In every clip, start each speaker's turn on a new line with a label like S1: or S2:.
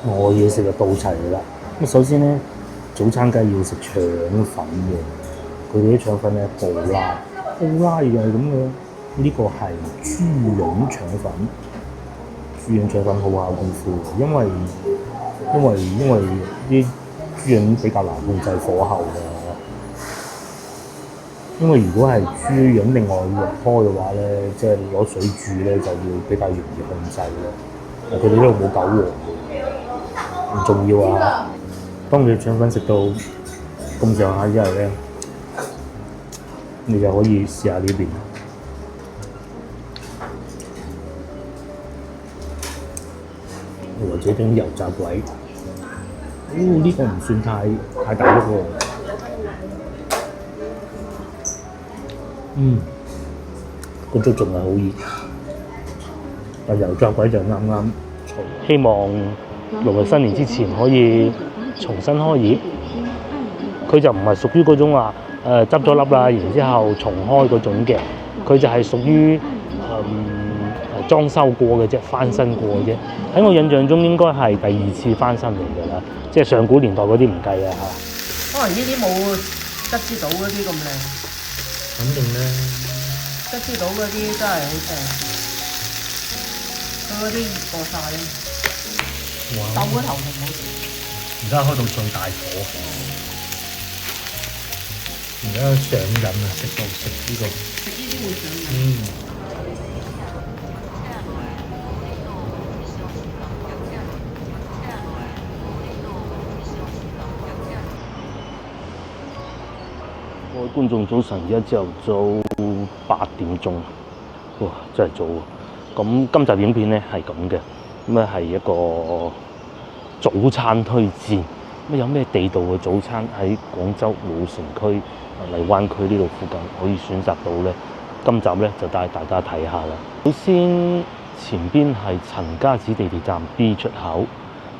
S1: 我嘢食就到齊㗎啦。咁首先咧，早餐梗係要食腸粉嘅，佢哋啲腸粉咧布拉，布拉又係咁嘅。呢個係豬潤腸粉，豬潤腸粉好考功夫嘅，因為啲豬潤比較難控制火候嘅。因為如果係豬潤另外肉開嘅話咧，即係攞水煮咧，就會比較容易控制咯。佢哋呢度冇韭黃嘅，唔重要啊！當你腸粉食到咁上下之後咧，你就可以試下呢邊，或者整油炸鬼。呢個唔算太大粒喎。個粥仲係好熱，但油炸鬼就啱啱。希望農曆新年之前可以重新開業。佢就唔係屬於嗰種話執咗笠啦，然之後重開嗰種嘅。佢就係屬於裝修過嘅啫，翻新過嘅啫。喺我印象中應該係第二次翻新嚟㗎啦，即係上古年代嗰啲唔計啊
S2: 嚇。可能呢啲冇吉之島嗰啲咁靚。
S1: 肯定咧，
S2: 吉之島嗰啲真係好正，佢嗰啲熱過晒啦。豆嗰頭仲好食。
S1: 而家開到最大火，而家上癮啊！食呢個。
S2: 食呢啲會上癮。
S1: 各位觀眾早晨，而家朝頭早8點鐘，哇！真係早啊！咁今集影片咧係咁嘅，咁咧係一個早餐推薦。咁有咩地道嘅早餐喺廣州老城區荔灣區呢度附近可以選擇到咧？今集咧就帶大家睇下啦。首先前邊係陳家祠地鐵站 B 出口，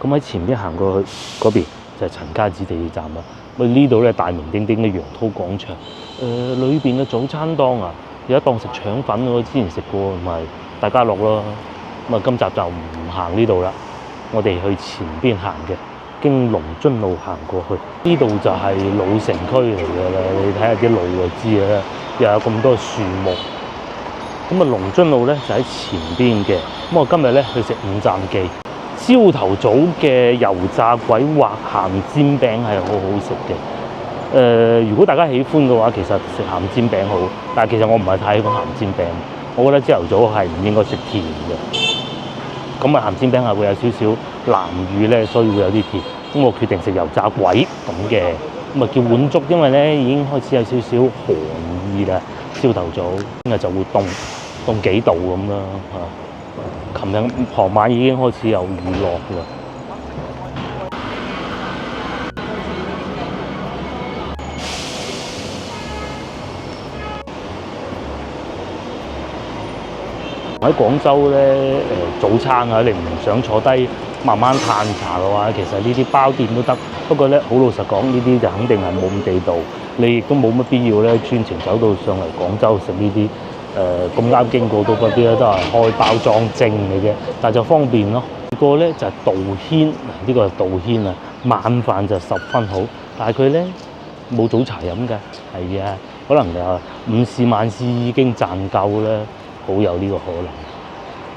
S1: 咁喺前邊行過去嗰邊就係陳家祠地鐵站啦。咁呢度咧大名鼎鼎嘅楊濤廣場，裏邊嘅早餐檔啊，有一檔食腸粉我之前食過，咪大家樂咯。咁啊，今集就唔行呢度啦，我哋去前邊行嘅，經龍津路行過去，呢度就係老城區嚟㗎啦。你睇下啲路就知啦，又有咁多樹木。咁啊，龍津路咧就喺前邊嘅。咁我今日咧去食五站記。朝頭早嘅油炸鬼或鹹煎餅係好好食嘅。如果大家喜歡嘅話，其實食鹹煎餅好。但係其實我唔係太喜歡鹹煎餅，我覺得朝頭早係唔應該食甜嘅。咁啊，鹹煎餅係會有少少南乳咧，所以會有啲甜。咁我決定食油炸鬼咁嘅。咁啊叫碗粥，因為咧已經開始有少少寒意啦。朝頭早今日就會凍幾度咁啦嚇。琴日傍晚已經開始有雨落啦。喺廣州咧，早餐啊，你唔想坐低慢慢嘆茶嘅話，其實呢啲包店都得。不過咧，好老實講，呢啲就肯定係冇咁地道，你亦都冇乜必要咧專程走到上嚟廣州食呢啲。咁啱經過到嗰啲咧，都係開包裝蒸嘅啫，但係就方便咯。個咧就係道軒，呢個係道軒啊，晚飯就10分好，但係佢咧冇早茶飲㗎，係啊，可能午市晚市已經賺夠啦，好有呢個可能。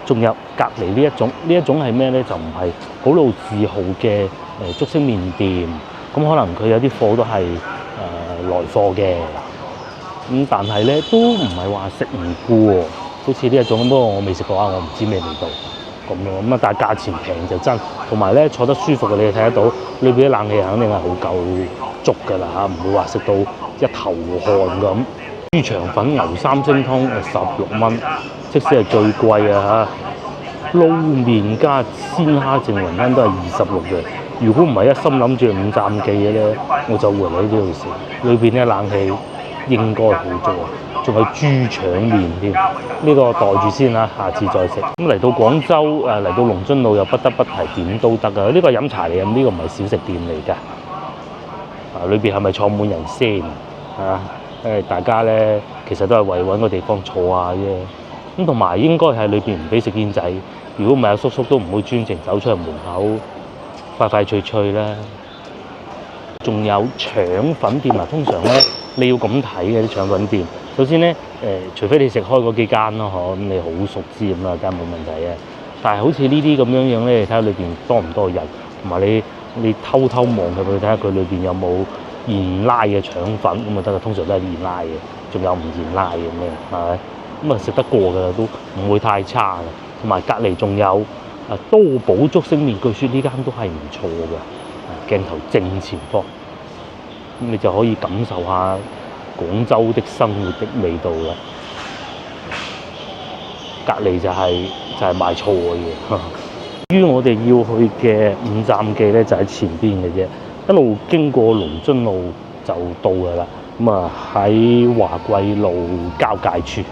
S1: 仲有隔離呢一種係咩咧？就唔係好老字號嘅粥星麵店，咁可能佢有啲貨都係來貨嘅。咁但係咧都唔係話食唔過喎，好似呢一種，不過我未食過啊，我唔知咩味道咁咯。咁啊，但係價錢平就真，同埋咧坐得舒服嘅，你哋睇得到裏邊啲冷氣肯定係好夠足㗎啦嚇，唔會話食到一頭汗咁。豬腸粉牛三星湯16蚊，即使係最貴啊嚇，撈麵加鮮蝦淨雲吞都係26嘅。如果唔係一心諗住五站記嘅咧，我就會嚟呢度食。裏邊啲冷氣應該好足啊，仲有豬腸麵添，呢個袋住先啦，下次再食。咁嚟到廣州嚟到龍津路又不得不提點都得㗎，呢個飲茶嚟嘅，呢個唔係小食店嚟㗎。裏邊係咪坐滿人先啊？大家咧其實都係為揾個地方坐下啫。咁同埋應該係裏邊唔俾食煙仔，如果唔係阿叔叔都唔會專程走出嚟門口快快脆脆啦。仲有腸粉店啊，通常咧你要咁睇嘅啲腸粉店。首先咧，除非你食開嗰幾間咯，咁你好熟知咁啊，梗係冇問題嘅。但係好似呢啲咁樣樣咧，你睇下裏邊多唔多人，同埋你偷偷望入去睇下佢裏邊有冇現拉嘅腸粉咁啊得啦。通常都係現拉嘅，仲有唔現拉嘅咩？係咪？咁啊食得過㗎啦，都唔會太差嘅。同埋隔離仲有多寶竹升麵，據說呢間都係唔錯嘅。鏡頭正前方，咁你就可以感受下廣州的生活的味道啦。隔離就係賣菜嘅。至於我哋要去嘅五站記咧，就喺前邊嘅啫，一路經過龍津路就到㗎啦。咁啊喺華貴路交界處。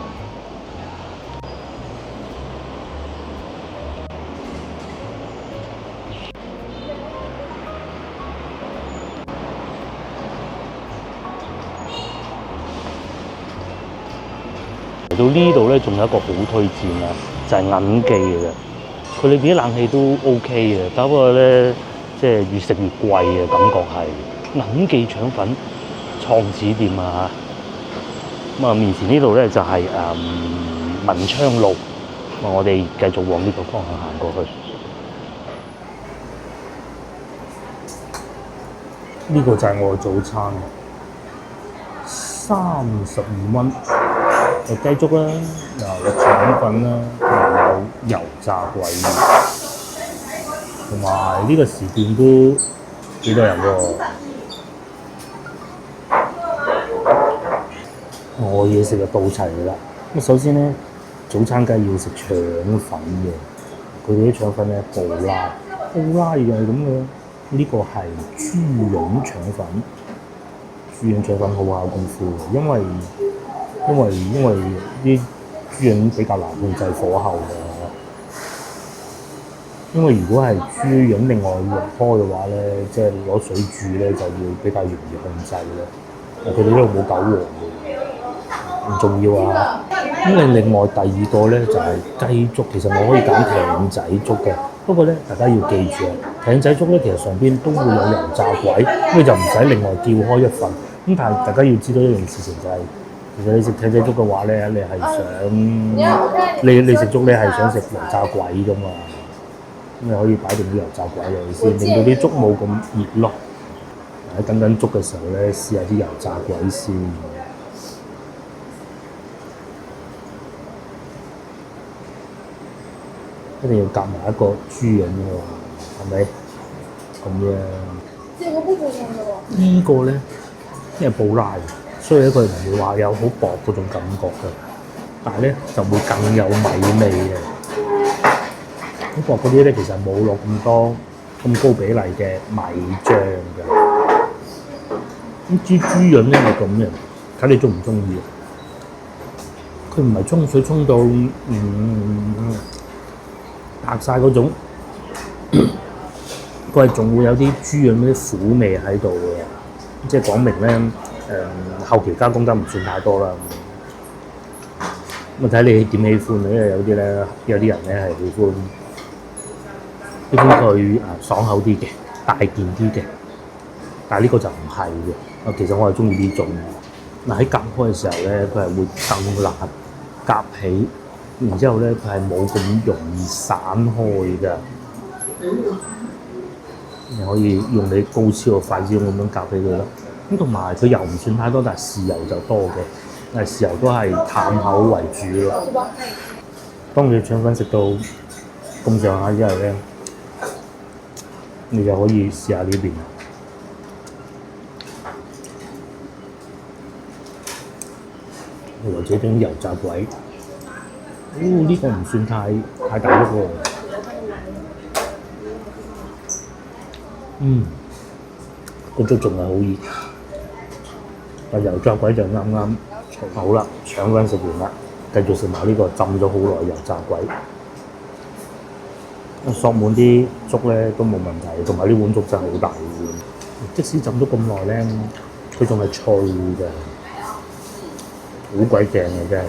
S1: 嚟到呢度咧，仲有一個好推薦啊，就係銀記嘅啫。佢裏邊啲冷氣都 OK 嘅，不過咧即係越食越貴嘅感覺係。銀記腸粉創始店啊，咁啊面前呢度咧就係文昌路，咁我哋繼續往呢個方向行過去。呢個就係我嘅早餐，32蚊。有雞粥啦，有腸粉啦，同埋有油炸鬼，同埋呢個時段都幾多人喎。我嘢食就到齊㗎啦。咁首先咧，早餐梗係要食腸粉嘅。佢哋啲腸粉咧布拉又係咁嘅。呢個係豬膶腸粉，豬膶腸粉好考功夫嘅，因為啲豬膶比較難控制火候嘅。因為如果係豬膶另外落開嘅話咧，即係攞水煮咧，就要比較容易控制咧。佢哋呢度冇韭黃嘅，唔重要啊。因為另外第二個咧就係雞粥，其實我可以揀艇仔粥嘅。不過咧，大家要記住啊，艇仔粥咧其實上邊都會有油炸鬼，咁你就唔使另外叫開一份。咁但係大家要知道一樣事情就係，其實你食艇仔粥嘅話咧，你係想你食粥你係想食油炸鬼㗎嘛？咁你可以擺定啲油炸鬼落去先，令到啲粥冇咁熱咯。喺等緊粥嘅時候咧，試下啲油炸鬼先。一定要夾埋一個豬膶喎，係咪？咁樣。即係嗰煲布醬嘅喎。呢個咧，因為布拉，所以咧佢唔會話有好薄嗰種感覺嘅，但係咧就會更有米味嘅。好薄嗰啲咧其實冇落咁多咁高比例嘅米醬嘅。咁豬膶咧係咁嘅，睇你中唔中意。佢唔係沖水沖到白晒嗰種，佢係仲會有啲豬膶嗰啲苦味喺度嘅，即係講明咧後期加工得唔算太多啦。咁睇你點喜歡，因為有啲人咧係喜歡佢爽口啲嘅，大件啲嘅，但係呢個就唔係嘅。其實我係中意呢種。喺夾開嘅時候咧，佢係會更辣，夾起。然之後咧，佢係冇咁容易散開㗎。你可以用你高超嘅筷子咁樣夾俾佢啦。咁同埋佢油唔算太多，但係豉油就多嘅。但係豉油都係淡口為主咯。當你腸粉食到咁上下之後咧，你就可以試下呢邊。或者種油炸鬼。呢個唔算太大粒喎。個粥仲係好熱，但油炸鬼就啱啱好啦。腸粉食完啦，繼續食埋呢個浸咗好耐油炸鬼。索滿啲粥咧都冇問題，同埋呢碗粥真係好大碗。即使浸咗咁耐咧，佢仲係脆嘅，好鬼正嘅真係。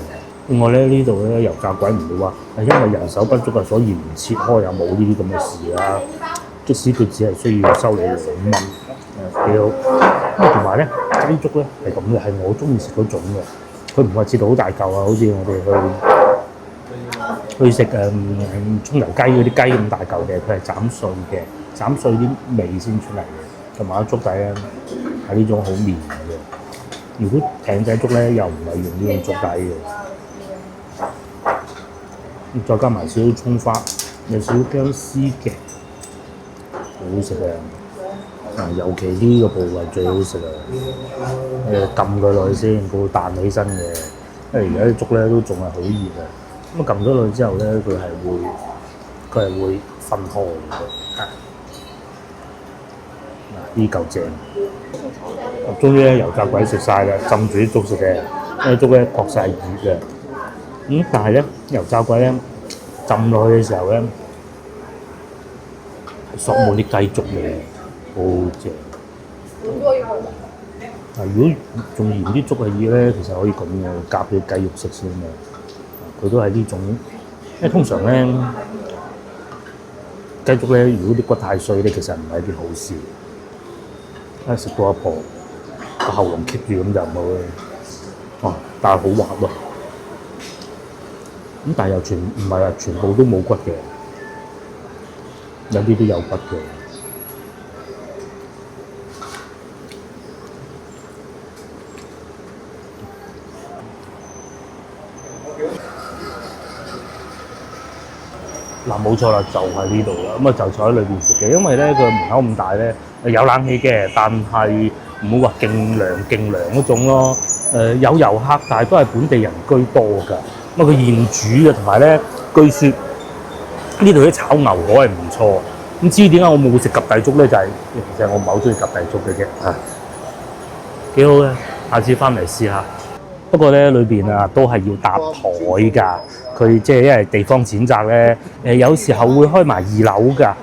S1: 另外咧，呢度咧油炸鬼唔會話係因為人手不足啊，所以唔切開，又冇呢啲咁嘅事啦。即使佢只係需要收你2蚊，幾好。同埋咧雞粥咧係咁嘅，係我中意食嗰種嘅，佢唔係切到好大嚿啊，好似我哋去食葱油雞嗰啲雞咁大嚿嘅，佢係斬碎嘅，斬碎啲味先出嚟嘅，同埋啲粥底咧係呢種好綿嘅。如果艇仔粥咧又唔係用呢種粥底嘅，再加埋少少葱花，有少少薑絲嘅，好好食啊！尤其呢個部位最好食啊！撳佢落去先，佢會彈起身嘅。因為而家啲粥咧都仲係好熱啊！咁撳咗落去之後咧，佢係會分開嘅。嗱，呢嚿正。終於咧油炸鬼食晒啦，浸住啲粥食嘅，因為粥咧確實係熱嘅。但係咧油炸鬼咧浸落去嘅時候咧，索滿啲雞粥味，好正。如果仲嫌啲粥係熱咧，其實可以咁嘅，夾啲雞肉食先嘅。佢都係呢種，因為通常咧雞粥咧，如果啲骨太碎咧，其實唔係一件好事。食到阿婆個喉嚨棘住咁就唔好啦。但係好滑喎。但係又唔係話全部都冇骨嘅，有啲都有骨嘅。嗱，冇錯啦，就喺呢度啦。咁就坐喺裏邊食嘅，因為咧佢門口咁大咧，有冷氣嘅，但係唔會話勁涼嗰種咯。有遊客，但係都係本地人居多㗎。咁佢現煮嘅，同埋咧據說呢度啲炒牛河係唔錯。咁至於點解我冇食及第粥咧？就係其實我唔係好中意及第粥嘅啫。幾好嘅，下次翻嚟試下。不過咧，裏邊都係要搭台㗎。佢即係因為地方淺窄咧，有時候會開埋2樓㗎。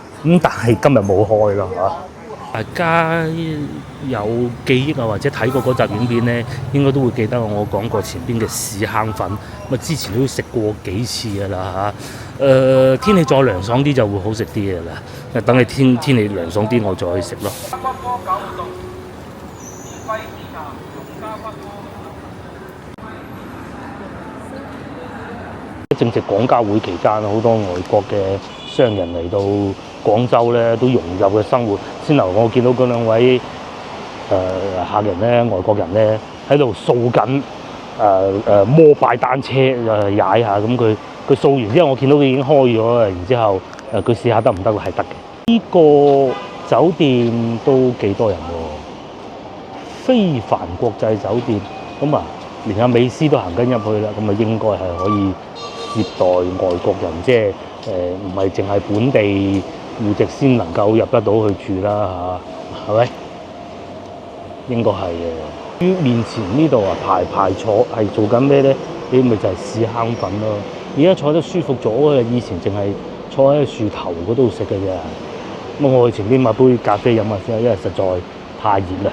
S1: 但係今日冇開咯嚇。大家有記憶啊，或者睇過嗰集影片咧，應該都會記得我講過前邊嘅屎坑粉。之前都食過幾次㗎啦嚇。天氣再涼爽啲就會好食啲㗎啦。等你天氣涼爽啲，我再去食咯。正值廣交會期間，好多外國嘅商人嚟到廣州咧，都融入嘅生活。先頭我見到嗰2位客人咧，外國人咧喺度掃緊摩拜單車踩下，咁佢掃完之後，我見到佢已經開咗啦。然之後佢試下得唔得？係得嘅。呢個酒店都幾多人喎，非凡國際酒店。咁連阿美斯都行緊入去啦，咁應該係可以接待外國人，即係唔係淨係本地戶籍先能夠入得到去住啦嚇，係咪？應該係嘅。於面前呢度排坐係做緊咩咧？呢咪就係屎坑粉咯。而家坐得舒服咗嘅，以前淨係坐喺樹頭嗰度食嘅啫。咁我去前邊買杯咖啡飲下先，因為實在太熱啦。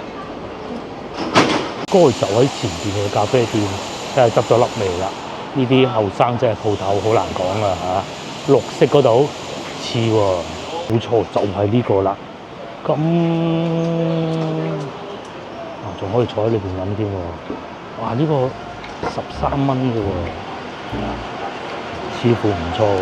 S1: 該就喺前邊嘅咖啡店，真係執咗粒味啦。呢啲後生真係鋪頭好難講啊嚇。綠色嗰度似喎，冇錯就係呢個啦。咁仲可以坐喺裏邊飲添喎。哇！呢個13蚊嘅喎，似乎唔錯喎。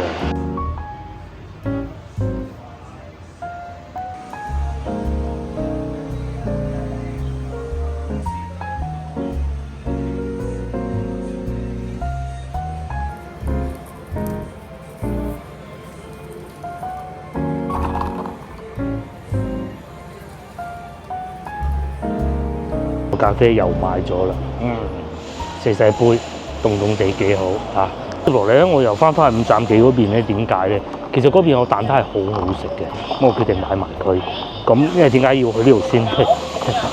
S1: 咖啡又買咗啦，細細杯，凍凍地幾好嚇。接落嚟咧，我又翻去5站記嗰邊咧，點解咧？其實嗰邊個蛋撻係好好食嘅，咁我決定買埋佢。咁因為點解要去呢度先？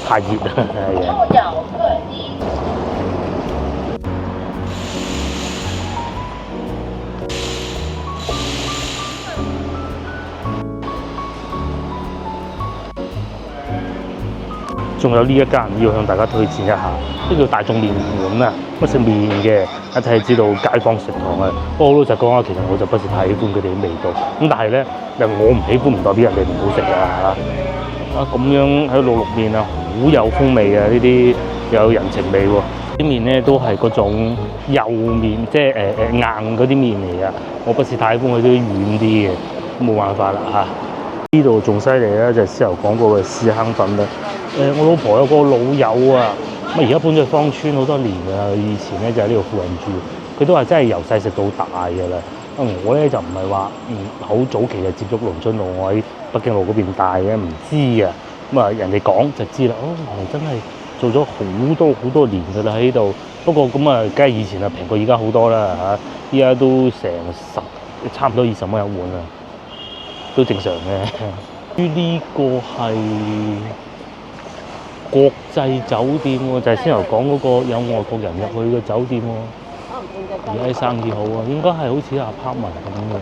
S1: 太熱啦，係啊。仲有呢一間要向大家推薦一下，呢叫大眾麵館啊，乜食麵嘅，一睇就知道街坊食堂啊。不過好老實講啊，其實我就不是太喜歡佢哋嘅味道。咁但係咧，我唔喜歡唔代表人哋唔好食啊。咁樣喺度滷麵啊，好有風味啊！呢啲有人情味喎。啲麵咧都係嗰種幼麵，即係硬嗰啲麵嚟啊。我不是太喜歡佢啲軟啲嘅，冇辦法啦嚇。呢度仲犀利咧，就係先頭講過嘅試坑粉啦。我老婆有個老友啊，而家搬咗去芳村好多年啦。以前咧就喺呢度附近住，佢都話真係由細食到大㗎啦。我咧就唔係話好早期就接觸龍津路，我喺北京路嗰邊大嘅，唔知啊。咁啊，人哋講就知啦。真係做咗好多年㗎啦喺呢度。不過咁啊，梗係以前啊平過而家好多啦嚇。依家都成差唔多20蚊一碗啦，都正常嘅。呢個係國際酒店喎，就係先頭講嗰個有外國人入去嘅酒店喎。而家啲生意好啊，應該係好似apartment咁嘅。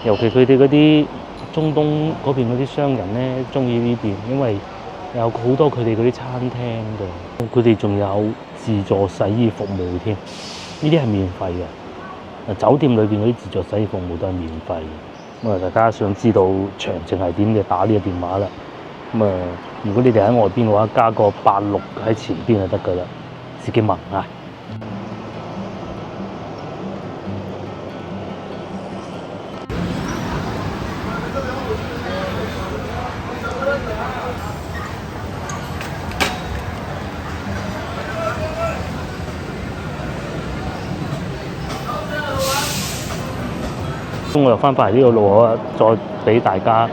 S1: 尤其佢哋嗰啲中東嗰邊嗰啲商人咧，中意呢邊，因為有好多佢哋嗰啲餐廳嘅，佢哋仲有自助洗衣服務添。呢啲係免費嘅。酒店裏邊嗰啲自助洗衣服務都係免費嘅。咁啊，大家想知道詳情係點嘅，打呢個電話啦。咁啊，如果你哋喺外邊嘅話，加個86喺前邊就得㗎啦，自己問啊。咁我又翻返嚟呢個路啊，再俾大家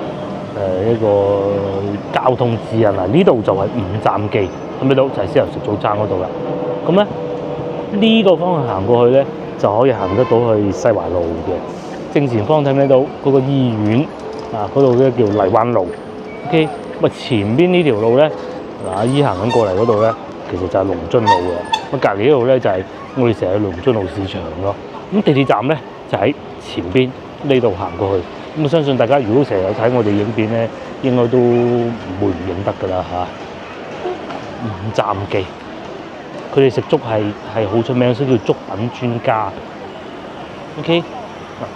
S1: 一個交通指引啊！呢度就係五站記，睇唔睇到？就係先頭食早餐嗰度啦。咁咧呢個方向行過去咧，就可以行得到去西華路嘅。正前方睇唔睇到嗰個醫院啊？嗰度咧叫荔灣路。OK，咁啊前邊呢條路咧，嗱阿姨行緊過嚟嗰度咧，其實就係龍津路嘅。咁隔離呢度咧就係我哋成日去龍津路市場咯。咁地鐵站咧就喺前邊呢度行過去。咁我相信大家如果成日有睇我哋影片咧，應該都唔會唔認得㗎啦嚇。五站記，佢哋食粥係好出名，所以叫粥品專家。OK，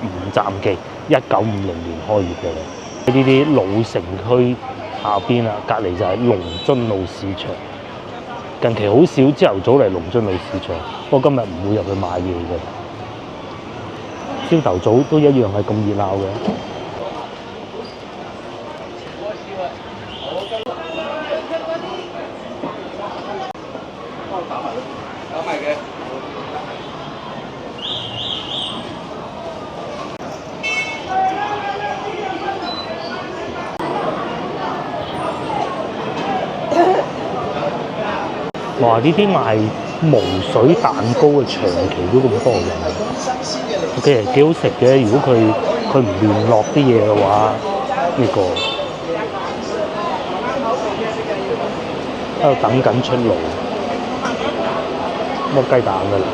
S1: 五站記1950年開業嘅啦。喺呢啲老城區下邊啊，隔離就係龍津路市場。近期好少朝頭早嚟龍津路市場，不過今日唔會入去買嘢嘅。朝頭早都一樣係咁熱鬧嘅。哇！呢啲賣無水蛋糕嘅長期都咁多人，OK，幾好食嘅。如果佢唔亂落啲嘢嘅話，呢個喺度等緊出爐，剝雞蛋㗎啦。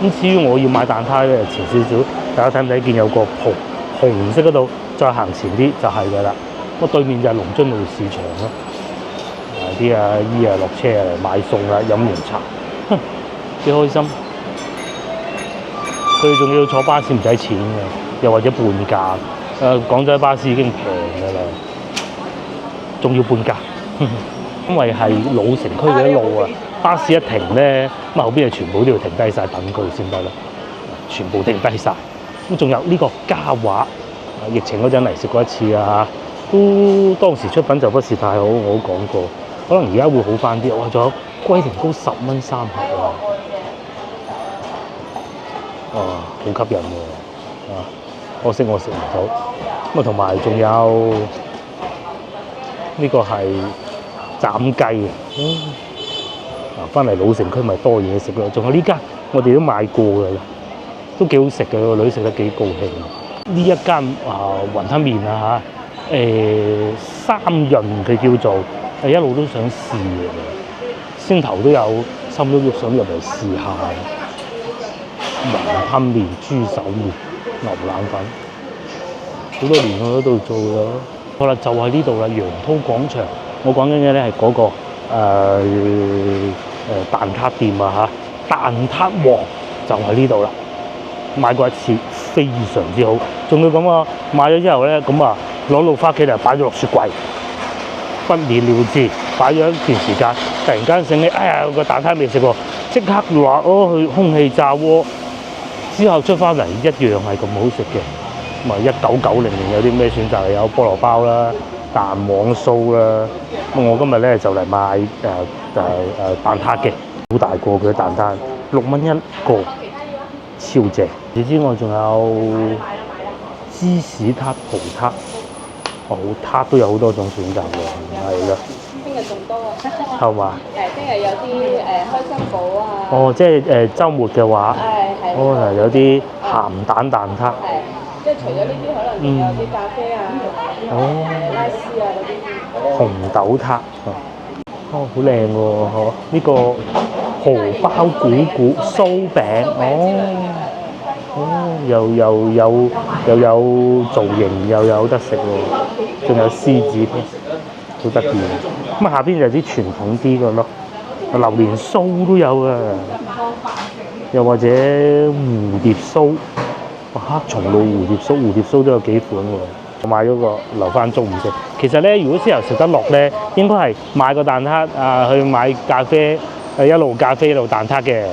S1: 咁至於我要買蛋撻咧，前少少，大家睇唔睇見有個紅色嗰度，再行前啲就係㗎啦。咁對面就係龍津路市場咯。啲阿姨啊落車啊嚟買餸啦，飲完茶，幾開心。佢仲要坐巴士唔使錢嘅，又或者半價。廣州巴士已經平㗎啦，仲要半價。因為係老城區嘅路啊，巴士一停咧，咁後邊就全部都要停低晒等佢先得啦，全部停低晒。咁仲有呢個嘉華，疫情嗰陣嚟食過一次啊，都當時出品就不是太好，我都講過。可能而家會好翻啲。哇！仲有龜苓膏10蚊3盒啊！哇，好吸引喎！啊，可惜我食唔到。咁啊，同埋仲有呢個係斬雞啊！翻嚟老城區咪多嘢食咯。仲有呢間我哋都買過㗎啦，都幾好食嘅，個女食得幾高興。呢一間雲吞麵啊嚇，三潤佢叫做。一路都想試嘅，先頭都有心喐喐想入嚟試下。雲吞麵、豬手麵、牛腩粉，好多年我喺度做咗。好啦，就喺呢度啦，楊濤廣場我講緊嘅咧係嗰個蛋撻店啊嚇，蛋撻王就喺呢度啦。買過一次，非常之好。仲要咁啊，買咗之後咧，咁啊攞到翻屋企就擺咗落雪櫃，不了了之。擺咗一段時間，突然間醒起，哎呀個蛋撻未食喎，即刻話去空氣炸鍋，之後出翻嚟一樣係咁好食嘅。咁啊1990年有啲咩選擇？有菠蘿包啦、蛋黃酥啦。咁我今日咧就嚟買蛋撻嘅，好大個嘅蛋撻，6蚊一個，超正。此之外仲有芝士撻、葡撻，撻都有好多種選擇喎，係啦。
S2: 聽日仲多啊！
S1: 係嘛？
S2: 聽日有啲開心寶啊！
S1: 即係週末嘅話，
S2: 係
S1: 有啲鹹蛋撻。
S2: 係，即係除咗呢啲，可能仲有啲咖啡啊、拉絲啊嗰啲。
S1: 紅豆撻，好靚喎！呢個荷包鼓酥餅，又有造型，又有得食喎，仲有獅子添，好得意。咁啊，下邊就有啲傳統啲嘅咯，榴蓮酥都有啊，又或者蝴蝶酥，黑松露蝴蝶酥都有幾款喎。我買咗個留翻中午食。其實咧，如果之後食得落咧，應該係買個蛋撻去買咖啡，一路咖啡一路蛋撻嘅。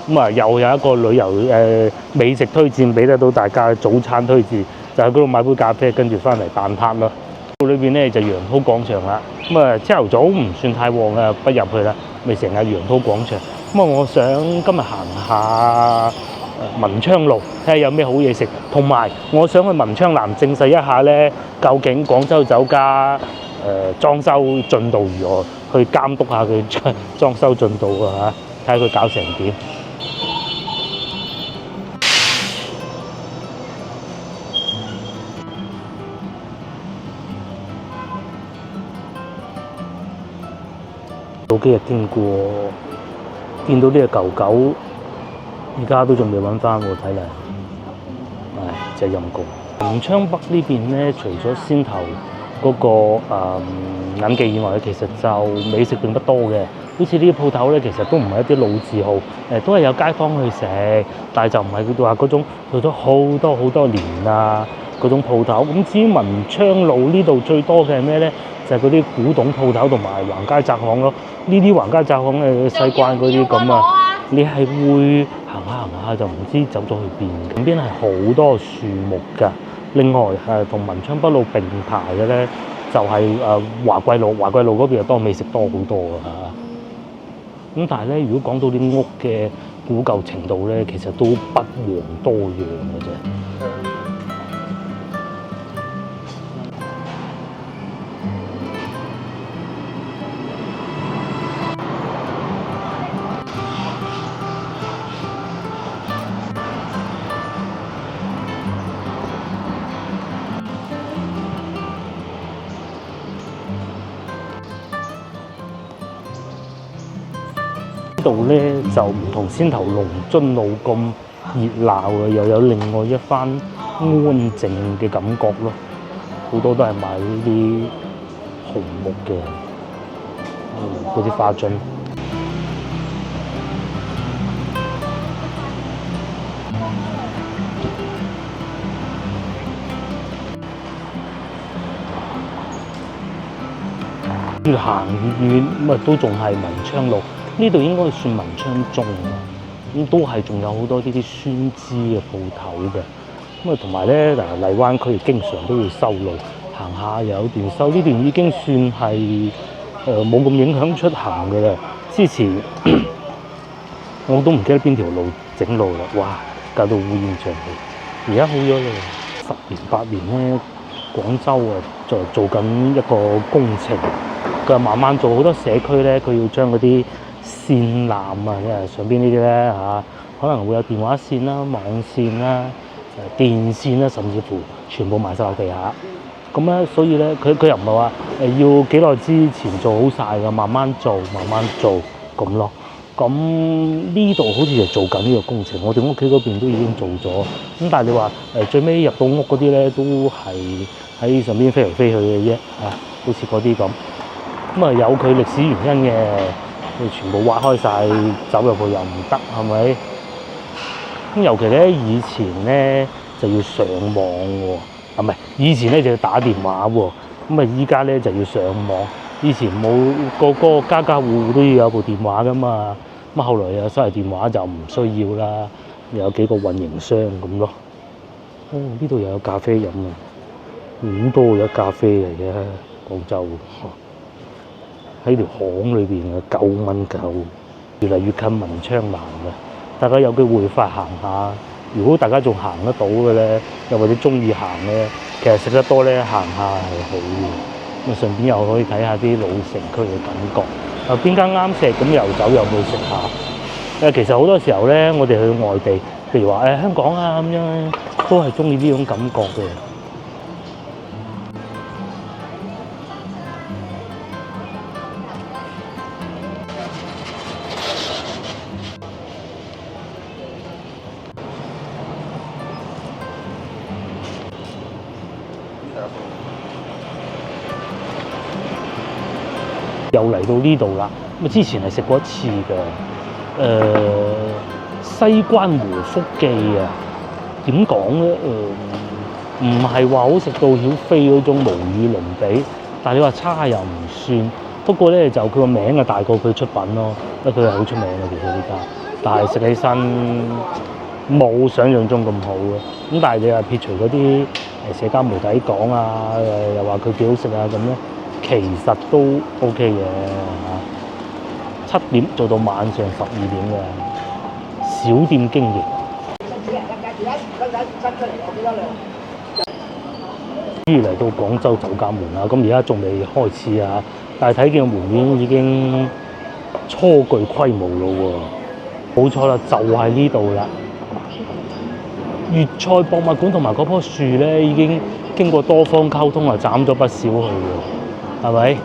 S1: 咁啊，又有一個旅遊美食推薦俾得到大家嘅早餐推薦，就喺嗰度買杯咖啡，跟住翻嚟蛋撻咯。裏邊咧就楊濤廣場啦。咁啊，朝頭早唔算太旺啊，不入去啦，咪成日楊濤廣場。咁啊，我想今日行下文昌路，睇下有咩好嘢食，同埋我想去文昌南證實一下咧，究竟廣州酒家裝修進度如何，去監督下佢裝修進度啊嚇，睇下佢搞成點。早幾日經過，見到呢隻狗狗，而家都仲未揾翻喎，睇嚟，唉，真係陰公。文昌北呢邊咧，除咗先頭嗰個銀記以外，其實就美食並不多嘅。好似呢啲鋪頭咧，其實都唔係一啲老字號，都係有街坊去食，但係就唔係佢話嗰種做咗好多年啊嗰種鋪頭。咁至於文昌路呢度最多嘅係咩咧？就係嗰啲古董鋪頭同埋橫街窄巷咯。呢啲橫街窄巷西關嗰啲咁啊，你係會行下就唔知走咗去邊。咁邊係好多樹木㗎。另外同文昌北路並排嘅咧，就係華貴路嗰邊又多美食多好多㗎嚇。咁但係咧，如果講到啲屋嘅古舊程度咧，其實都不遑多讓嘅啫。呢度咧就唔同先頭龍津路咁熱鬧嘅，又有另外一番安靜嘅感覺咯。好多都係賣呢啲紅木嘅，嗰啲花樽。越行越遠，咁都仲係文昌路。呢度應該算文昌中嘅，咁都係仲有好多呢啲酸枝嘅鋪頭嘅。咁啊，同埋咧荔灣區經常都會收路，行下又有段收。呢段已經算係冇咁影響出行嘅啦。之前我都唔記得邊條路整路啦，哇！搞到烏煙瘴氣。而家好咗啦，10年8年咧，廣州就做緊一個工程，佢慢慢做好多社區咧，佢要將嗰啲線纜上邊呢啲咧可能會有電話線啦、網線啦、電線啦，甚至乎全部埋晒落地下。咁咧，所以咧，佢又唔係話要幾耐之前做好晒㗎，慢慢做咁咯。咁呢度好似就做緊呢個工程，我哋屋企嗰邊都已經做咗。咁但係你話最尾入到屋嗰啲咧，都係喺上邊飛嚟飛去嘅啫，好似嗰啲咁。咁啊有佢歷史原因嘅，你全部挖開晒走入去又唔得，係咪？咁尤其咧以前咧就要上網喎，唔係以前咧就要打電話喎，咁啊依家咧就要上網。以前冇個家家戶戶都要有部電話噶嘛，咁後來有手提電話就唔需要啦，有幾個運營商咁咯。哦，呢度又有咖啡飲啊，好多有咖啡嚟嘅廣州，喺條巷裏邊啊，9蚊9，越嚟越近文昌南啦。大家有機會快行下，如果大家仲行得到嘅咧，又或者中意行咧，其實食得多咧行下係好嘅。咁啊，順便又可以睇下啲老城區嘅感覺。啊，邊間啱食咁又走入去食下。其實好多時候咧，我哋去外地，譬如話香港啊咁樣，都係中意呢種感覺嘅。又嚟到呢度啦，咁之前係食過一次嘅，西關和福記啊，點講咧？唔係話好食到曉飛嗰種無與倫比，但係你話差又唔算。不過咧就佢個名啊大過佢出品咯，因為佢係好出名嘅其實呢家，但係食起身冇想象中咁好嘅。咁但係你話撇除嗰啲社交媒體講啊，又話佢幾好食啊咁咧。其實都 OK 嘅嚇，7點做到晚上12點嘅小店經營。終於嚟到廣州酒家門啦，咁而家仲未開始啊，但係睇見個門面已經初具規模咯喎。冇錯啦，就係呢度啦。粵菜博物館同埋嗰棵樹咧，已經經過多方溝通啊，斬咗不少去喎。係咪？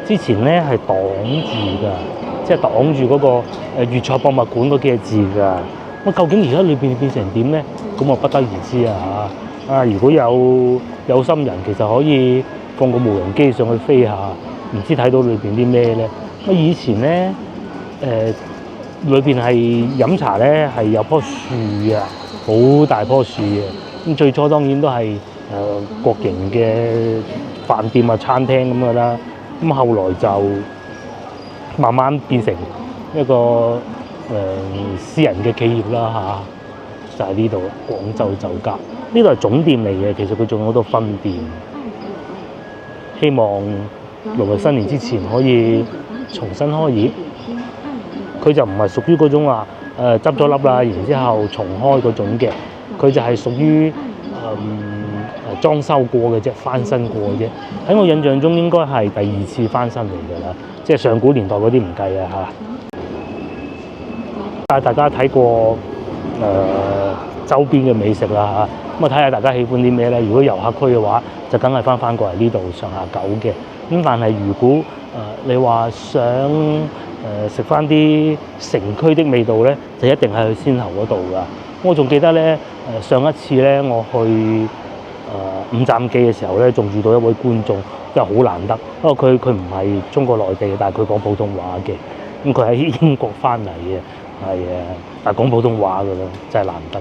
S1: 之前咧係擋住㗎，即係擋住嗰個粵菜博物館嗰幾個字㗎。咁究竟而家裏邊變成點咧？咁我不得而知啊嚇！啊，如果有心人，其實可以放個無人機上去飛下，唔知睇到裏邊啲咩咧？咁以前咧裏邊係飲茶咧係有棵樹啊，好大棵樹嘅。咁最初當然都係國營嘅飯店啊、餐廳咁嘅啦，咁後來就慢慢變成一個私人嘅企業啦嚇，就係呢度廣州酒家，呢度係總店嚟嘅，其實佢仲有好多分店，希望農曆新年之前可以重新開業。佢就唔係屬於嗰種話執咗笠啦，然之後重開嗰種嘅，佢就係屬於裝修過嘅啫，翻新過嘅啫。喺我印象中應該係第2次翻新嚟㗎啦，即係上古年代嗰啲唔計啊嚇。但係大家睇過周邊嘅美食啦嚇，咁啊睇下大家喜歡啲咩咧？如果遊客區嘅話，就梗係翻過嚟呢度上下九嘅。咁但係如果你話想食翻啲城區的味道咧，就一定係去先頭嗰度㗎。我仲記得咧上一次咧我去五站記嘅時候咧，仲遇到一位觀眾，真係好難得。不過佢唔係中國內地嘅，但係佢講普通話嘅。咁佢喺英國翻嚟嘅，係但係講普通話㗎啦，真係難得。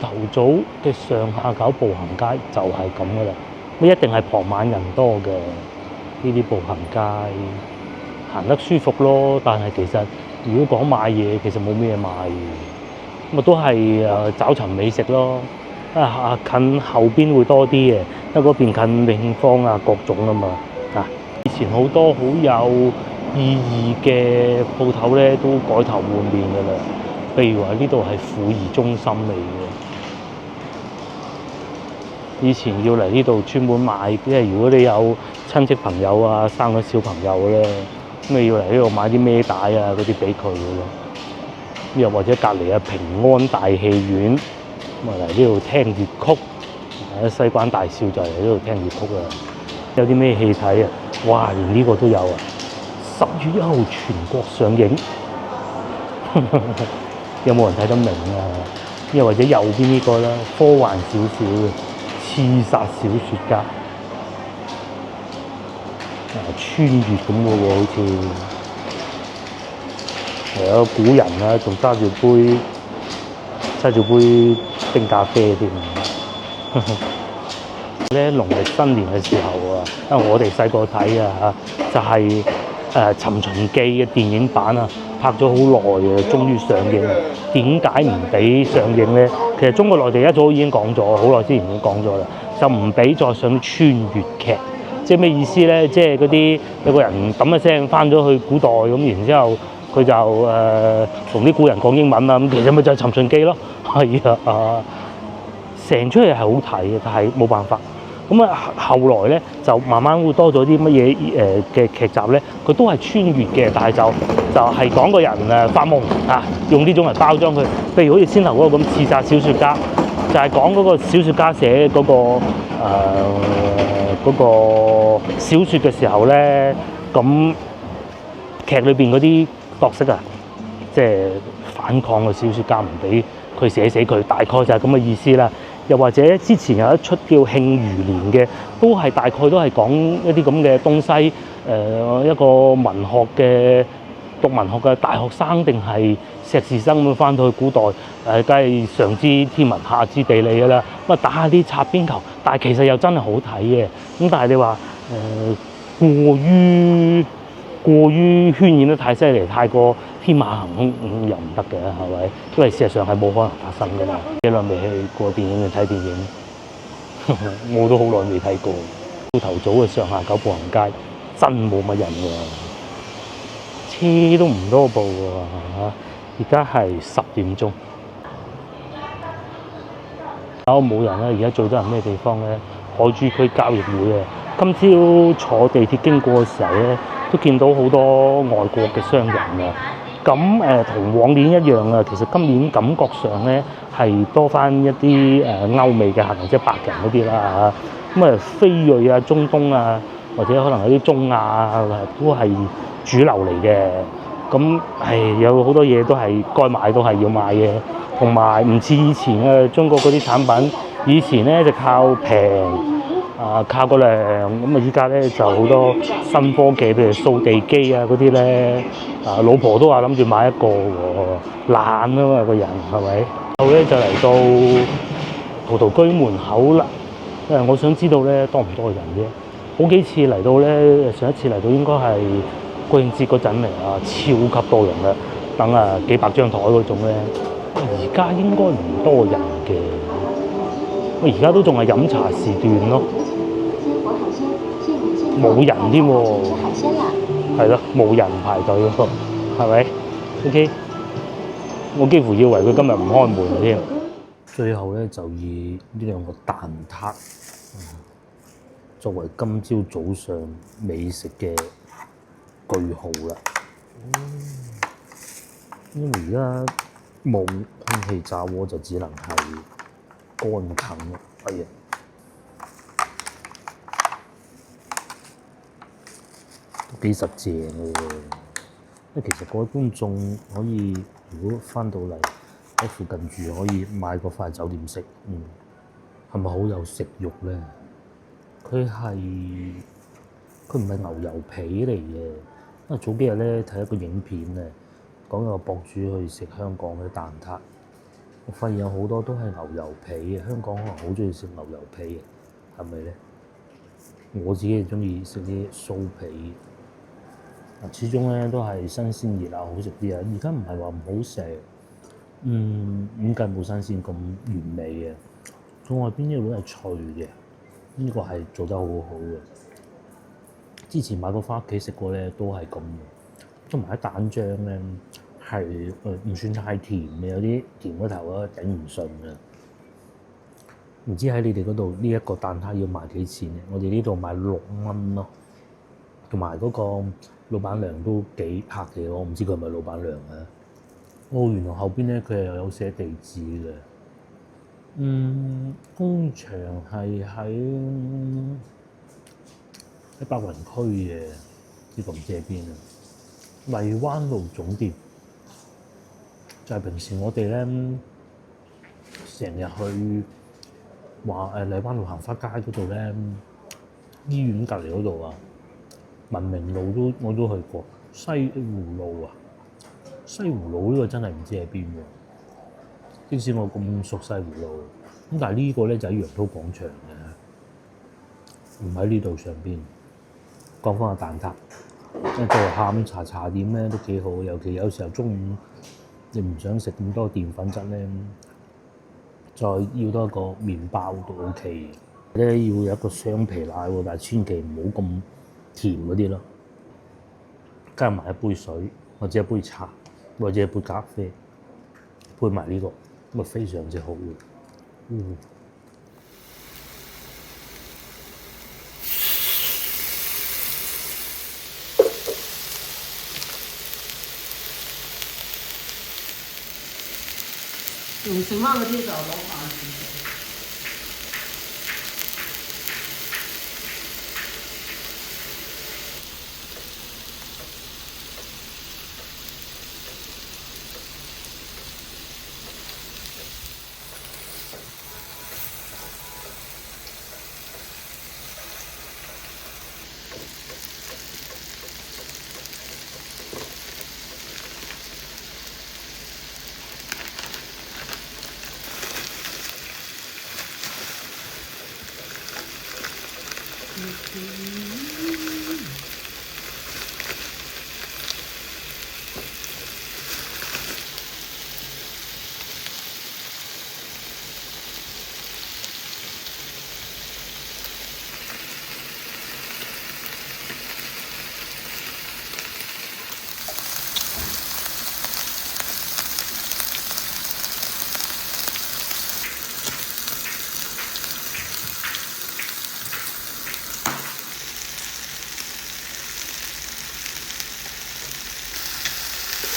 S1: 頭早嘅上下九步行街就係咁㗎啦，咁一定係傍晚人多嘅呢啲步行街，行得舒服咯。但係其實如果講買嘢，其實冇咩買嘅，咁都係找尋美食咯。近後邊會多啲嘅，因為嗰邊近永芳啊各種啊嘛。以前好多好有意義嘅鋪頭咧，都改頭換面㗎啦。譬如話呢度係婦兒中心嚟嘅，以前要嚟呢度專門買，即係如果你有親戚朋友啊生咗小朋友咧，咁你要嚟呢度買啲孭帶啊嗰啲俾佢㗎咯。又或者隔離平安大戲院。咁啊嚟呢度聽粵曲，西關大少就嚟呢度聽粵曲啊！有啲咩戲睇啊？哇，連呢個都有啊！10月1號全國上映，有冇人睇得明啊？又或者右邊呢個啦，科幻少少嘅《刺殺小說家》，穿越咁嘅喎，好似有古人啊，仲揸住杯冰咖啡添。咧農曆新年嘅時候啊，因為我哋細個睇啊就係《尋秦記》嘅電影版啊，拍咗好耐嘅，終於上映。點解唔俾上映咧？其實中國內地一早已經講咗，好耐之前已經講咗啦，就唔俾再上穿越劇。即係咩意思咧？即係嗰啲有個人揼一聲翻咗去古代咁，然之後佢就同啲古人講英文啦。咁其實咪就係《尋秦記》咯。係啊，成出嚟係好睇嘅，但係冇辦法。咁啊，後來咧就慢慢會多咗啲乜嘢嘅劇集咧，佢都係穿越嘅，但係就係講個人發夢啊，用呢種嚟包裝佢。譬如好似先頭嗰個咁《刺殺小説家》，就係講嗰個小説家寫嗰個小説嘅時候咧，咁劇裏邊嗰啲角色啊，即係反抗嘅小説家，唔俾佢寫死佢，大概就係咁嘅意思啦。又或者之前有一出叫《慶餘年》嘅，都係大概都係講一啲咁嘅東西。一個文學嘅讀文學嘅大學生定係碩士生咁翻到去古代，梗係上知天文下知地理㗎啦。咁啊打下啲擦邊球，但係其實又真係好睇嘅。咁但係你話過於渲染得太犀利，太過天馬行空，又唔得嘅，係咪？因為事實上係冇可能發生㗎嘛。幾耐未去過電影院睇電影？我都好耐未睇過。朝頭早嘅上下九步行街真冇乜人喎，車都唔多部喎。而家係10點鐘，冇人啦。而家最多人咩地方咧？海珠區交易會啊！今朝坐地鐵經過嘅時候咧，都見到好多外國嘅商人啊。咁同往年一樣啊，其實今年感覺上咧係多翻一啲歐美嘅客人，即係白人嗰啲啦嚇。咁非裔啊、中東啊，或者可能有啲中亞啊，都係主流嚟嘅。咁有好多嘢都係該買都係要買嘅，同埋唔似以前啊，中國嗰啲產品，以前咧就靠平靠個量，咁依家咧就好多新科技，譬如掃地機啊嗰啲咧，老婆都話諗住買一個喎，懶啊嘛個人係咪？後咧就嚟到葡萄居門口啦。我想知道咧多唔多人啫？好幾次嚟到咧，上一次嚟到應該係國慶節嗰陣嚟啊，超級多人啦，等幾百張台嗰種咧。而家應該唔多人嘅，而家都仲係飲茶時段咯，冇人添喎，係咯，冇人排隊喎，係咪 ？OK， 我幾乎以為佢今日唔開門添。最後咧就以呢兩個蛋撻作為今朝早上美食嘅句號啦。因為而家冇空氣炸鍋，就只能係乾啃咯。哎呀，都幾實正嘅喎。因為其實各位觀眾可以，如果翻到嚟喺附近住，可以買個返酒店食。係咪好有食慾咧？佢唔係牛油皮嚟嘅。因為早幾日咧睇一個影片咧，講有個博主去食香港嘅蛋撻，我發現有好多都係牛油皮嘅。香港可能好中意食牛油皮嘅，係咪咧？我自己係中意食啲酥皮。始終咧都係新鮮熱鬧好食啲啊！而家唔係話唔好食，點解冇新鮮咁完美嘅？仲外邊呢度都係脆嘅，呢個係做得好好嘅。之前買過返屋企食過咧，都係咁嘅。同埋啲蛋醬咧係唔算太甜嘅，有啲甜嗰頭啊頂唔順啊！唔知喺你哋嗰度呢一個蛋撻要賣幾錢咧？我哋呢度賣6蚊咯，同埋嗰個老闆娘都幾客氣，我唔知佢係咪老闆娘啊？原來後邊咧佢又有寫地址嘅。工場係喺白雲區嘅，呢個唔知喺邊啊？荔灣路總店就係平時我哋咧成日去荔灣路行花街嗰度咧，醫院隔離嗰度啊，文明路我都去過，西湖路啊，西湖路呢個真係唔知喺邊喎。即使我咁熟西湖路，咁但係呢個咧就喺楊濤廣場嘅，唔喺呢度上邊。講翻個蛋撻，即係做下午茶點咧都幾好，尤其有時候中午你唔想食咁多澱粉質咧，再要多一個麵包都 OK 嘅。咧要有一個雙皮奶喎，但係千祈唔好咁甜嗰啲咯。加埋一杯水，或者一杯茶，或者一杯咖啡，配埋呢個，咁啊非常之好嘅。
S2: 剩翻嗰啲就攞飯食。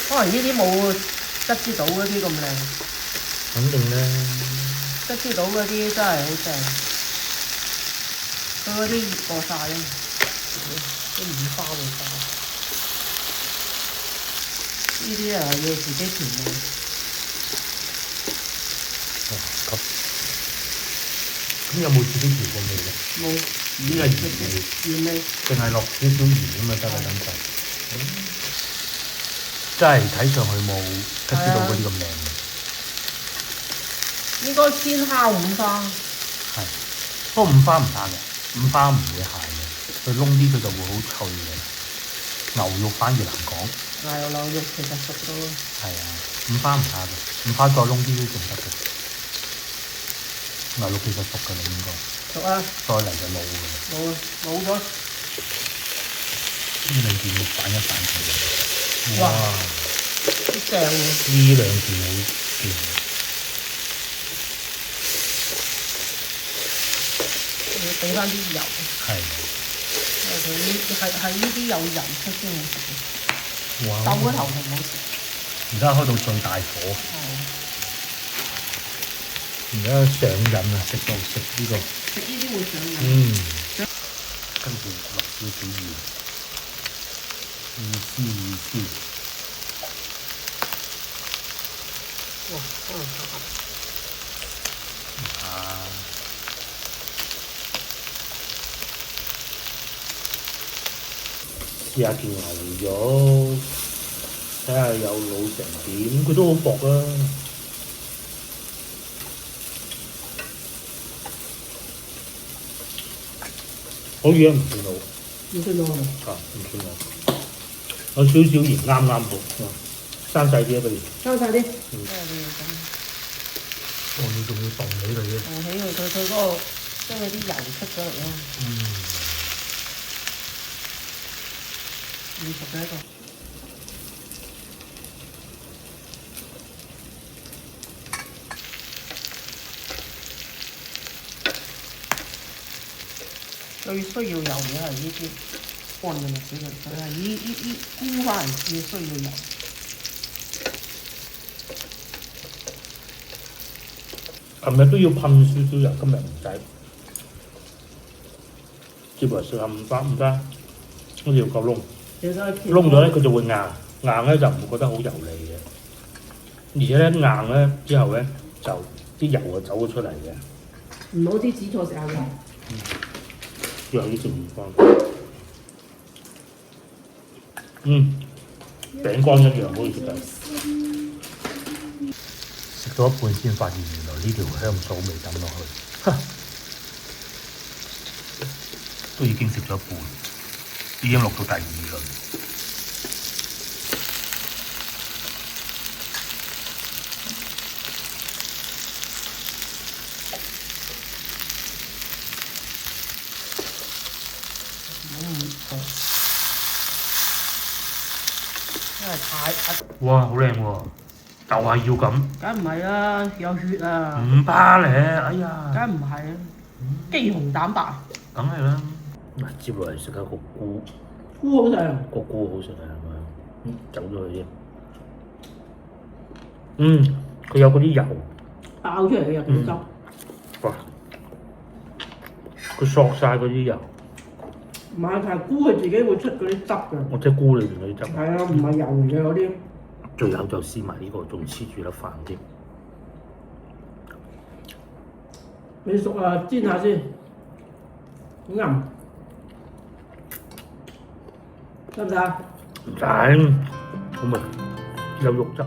S2: 可能呢啲冇吉之島嗰啲咁靚。
S1: 肯定咧，
S2: 吉之島嗰啲真係好正，佢嗰啲熱過晒啊嘛，啲五花會化。呢啲要自己調味。
S1: 咁有冇自己調過味咧？
S2: 冇，
S1: 呢個
S2: 原味，
S1: 淨係落少少鹽咁就得啦，等陣。真係睇上去冇吉之島嗰啲咁靚嘅。
S2: 應該先烤五花。
S1: 係，不過五花唔怕嘅，五花唔會鹹嘅，佢燶啲佢就會好脆嘅。牛肉反而難講。
S2: 牛肉其實熟到。
S1: 係啊，五花唔怕嘅，五花再燶啲都仲得嘅。牛肉其實熟嘅啦應該。
S2: 熟啊！
S1: 再嚟就老嘅啦。
S2: 老咗。
S1: 呢兩件要反一反佢。
S2: 哇！好正喎！
S1: 呢兩件好正。
S2: 要俾翻啲油。
S1: 係。
S2: 因為佢係呢啲有油出先好食嘅。
S1: 哇！
S2: 豆嗰頭就唔好食。
S1: 而家開到最大火。而家上癮啊！食呢個。
S2: 食呢啲會上癮。
S1: 跟住落少少鹽。意思。
S2: 哇！真係好。
S1: 試下件牛肉，睇下有老成點，佢都好薄啊！好嘢唔算老。
S2: 唔算老係咪？
S1: 唔算老。有少少鹽啱啱好，生細啲啊不如。
S2: 生細啲。
S1: 你仲要凍起佢嘅。
S2: 凍起佢嗰個將佢啲油出咗嚟咯。唔熟嘅一個。最需要油嘅係呢啲乾嘅栗子佢係呢菇花係最需要油。
S1: 琴日都要噴少少油，今日唔使。接嚟試下五花，好似要夠燶。燶咗咧，佢就會硬咧就唔會覺得好油膩嘅。而且咧硬咧之後咧就啲油就走咗出嚟嘅。
S2: 唔好啲紫菜食下嘅。
S1: 又要食五花。餅乾一樣好似食緊。食到一半先發現原來呢條香草未抌落去，都已經食咗一半，已經落到第二輪。
S2: 真係太
S1: 哇，好靚喎！就係要咁。
S2: 梗唔係啦，有血啊！
S1: 唔怕咧，哎呀！
S2: 梗唔係啊，肌紅蛋白。
S1: 梗係啦。嗱，接落嚟食下個菇，
S2: 菇好食。
S1: 個菇好食啊，係咪？走咗去先。佢有嗰啲油
S2: 爆出嚟嘅入邊汁。
S1: 哇！佢索晒嗰啲油。
S2: 唔係，係菇佢自己會出嗰啲汁㗎。
S1: 我即係菇裏邊嗰啲汁。
S2: 係啊，唔係油嚟嘅嗰啲。
S1: 最後就試埋呢個，仲黐住粒飯添。
S2: 未熟啊，煎下先。啱。得唔得？
S1: 唔使，好味，有肉汁。